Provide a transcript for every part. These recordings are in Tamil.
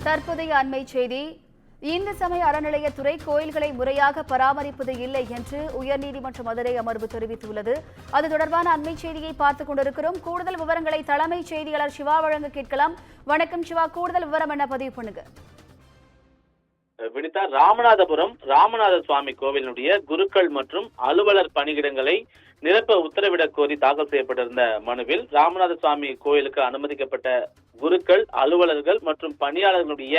தற்போதைய அண்மை செய்தி. இந்து சமய அறநிலையத்துறை கோயில்களை முறையாக பராமரிப்பது இல்லை என்று உயர்நீதிமன்ற மதுரை அமர்வு தெரிவித்துள்ளது. அது தொடர்பான அண்மை செய்தியை பார்த்துக் கொண்டிருக்கிறோம். கூடுதல் விவரங்களை தலைமைச் செய்தியாளர் சிவா வழங்க கேட்கலாம். வணக்கம் சிவா, கூடுதல் விவரம் என்ன பதிவு பண்ணுங்க. வினிதா, ராமநாதபுரம் ராமநாத சுவாமி கோவிலுடைய குருக்கள் மற்றும் அலுவலர் பணியிடங்களை நிரப்ப உத்தரவிடக் கோரி தாக்கல் செய்யப்பட்டிருந்த மனுவில் ராமநாத சுவாமி கோயிலுக்கு அனுமதிக்கப்பட்ட குருக்கள், அலுவலர்கள் மற்றும் பணியாளர்களுடைய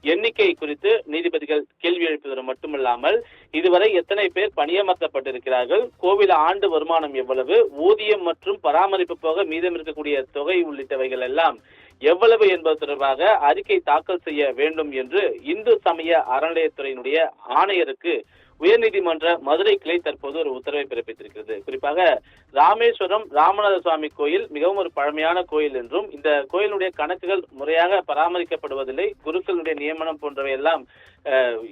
எண்ணிக்கை குறித்து நீதிபதிகள் கேள்வி எழுப்புவது மட்டுமல்லாமல் இதுவரை எத்தனை பேர் பணியமர்த்தப்பட்டிருக்கிறார்கள், கோவில் ஆண்டு வருமானம் எவ்வளவு, ஊதியம் மற்றும் பராமரிப்பு போக மீதம் இருக்கக்கூடிய தொகை உள்ளிட்டவைகள் எல்லாம் எவ்வளவு என்பது தொடர்பாக அறிக்கை தாக்கல் செய்ய வேண்டும் என்று இந்து சமய அறநிலையத்துறையினுடைய ஆணையருக்கு உயர்நீதிமன்ற மதுரை கிளை தற்போது ஒரு உத்தரவை பிறப்பித்திருக்கிறது. குறிப்பாக ராமேஸ்வரம் ராமநாத சுவாமி கோயில் மிகவும் ஒரு பழமையான கோயில் என்றும் இந்த கோயிலுடைய கணக்குகள் முறையாக பராமரிக்கப்படுவதில்லை, குருக்களுடைய நியமனம் போன்றவை எல்லாம்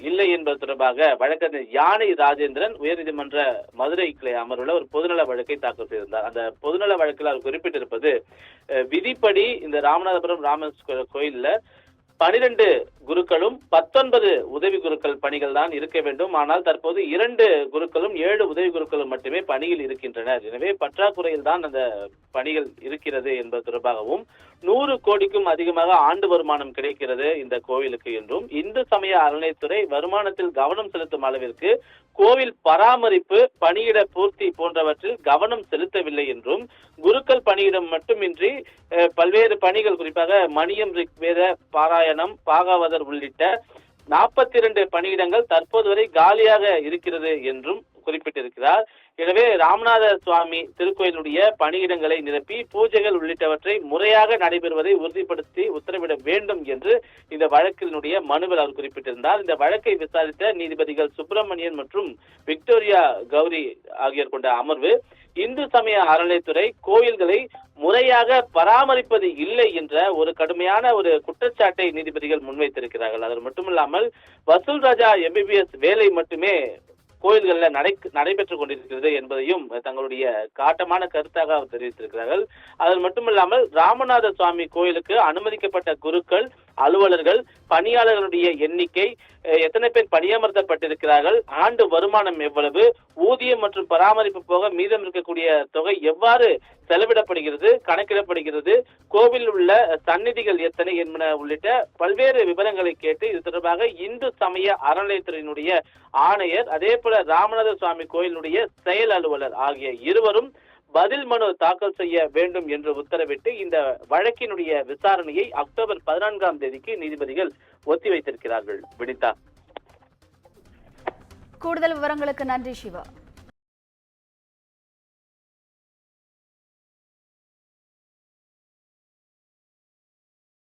இல்லை என்பது தொடர்பாக வழக்கறிஞர் யானை ராஜேந்திரன் உயர்நீதிமன்ற மதுரை கிளை அமர்வுல ஒரு பொதுநல வழக்கை தாக்கல் செய்திருந்தார். அந்த பொதுநல வழக்கில் அவர் குறிப்பிட்டிருப்பது, விதிப்படி இந்த ராமநாதபுரம் ராமேஸ்வர கோயில்ல 12 குருக்களும் 19 உதவி குருக்கள் பணிகள் தான் இருக்க வேண்டும். ஆனால் தற்போது 2 குருக்களும் 7 உதவி குருக்களும் மட்டுமே பணியில் இருக்கின்றனர். எனவே பற்றாக்குறையில் தான் அந்த பணிகள் இருக்கிறது என்பது தொடர்பாகவும் 100 கோடிக்கும் அதிகமாக ஆண்டு வருமானம் கிடைக்கிறது இந்த கோவிலுக்கு என்றும் இந்து சமய அறநிலையத்துறை வருமானத்தில் கவனம் செலுத்தும் அளவிற்கு கோவில் பராமரிப்பு, பணியிட பூர்த்தி போன்றவற்றில் கவனம் செலுத்தவில்லை என்றும், குருக்கள் பணியிடம் மட்டுமின்றி பல்வேறு பணிகள், குறிப்பாக மணியம், ரிக்வேத பாராயணம், பாகவதர் உள்ளிட்ட 42 பணியிடங்கள் தற்போது வரை காலியாக இருக்கிறது என்றும் குறிப்பிட்டிருக்கிறார். எனவே ராமநாத சுவாமி திருக்கோயிலுடைய பணியிடங்களை நிரப்பி பூஜைகள் உள்ளிட்டவற்றை முறையாக நடைபெறுவதை உறுதிப்படுத்தி உத்தரவிட வேண்டும் என்று இந்த வழக்கினுடைய மனுவில் அவர் குறிப்பிட்டிருந்தார். இந்த வழக்கை விசாரித்த நீதிபதிகள் சுப்பிரமணியன் மற்றும் விக்டோரியா கௌரி ஆகியோர் கொண்ட அமர்வு இந்து சமய அறநிலையத்துறை கோயில்களை முறையாக பராமரிப்பது இல்லை என்ற ஒரு கடுமையான ஒரு குற்றச்சாட்டை நீதிபதிகள் முன்வைத்திருக்கிறார்கள். அது மட்டுமில்லாமல் வசூல் ராஜா MBBS வேலை மட்டுமே கோயில்களில் நடைபெற்றுக் கொண்டிருக்கிறது என்பதையும் தங்களுடைய காட்டமான கருத்தாக அவர் தெரிவித்திருக்கிறார்கள். அது மட்டுமில்லாமல் ராமநாத சுவாமி கோயிலுக்கு அனுமதிக்கப்பட்ட குருக்கள், அலுவலர்கள், பணியாளர்களுடைய எண்ணிக்கை, எத்தனை பேர் பணியமர்த்தப்பட்டிருக்கிறார்கள், ஆண்டு வருமானம் எவ்வளவு, ஊதியம் மற்றும் பராமரிப்பு போக மீதம் இருக்கக்கூடிய தொகை எவ்வாறு செலவிடப்படுகிறது, கணக்கிடப்படுகிறது, கோவில் உள்ள சந்நிதிகள் எத்தனை என்பன உள்ளிட்ட பல்வேறு விவரங்களை கேட்டு இது தொடர்பாக இந்து சமய அறநிலையத்துறையினுடைய ஆணையர், அதே போல ராமநாத சுவாமி கோயிலுடைய செயல் அலுவலர் ஆகிய இருவரும் பதில் மனு தாக்கல் செய்ய வேண்டும் என்று உத்தரவிட்டு இந்த வழக்கினுடைய விசாரணையை அக்டோபர் 14ஆம் தேதிக்கு நீதிபதிகள் ஒத்திவைத்திருக்கிறார்கள். வினிதா, கூடுதல் விவரங்களுக்கு நன்றி சிவா.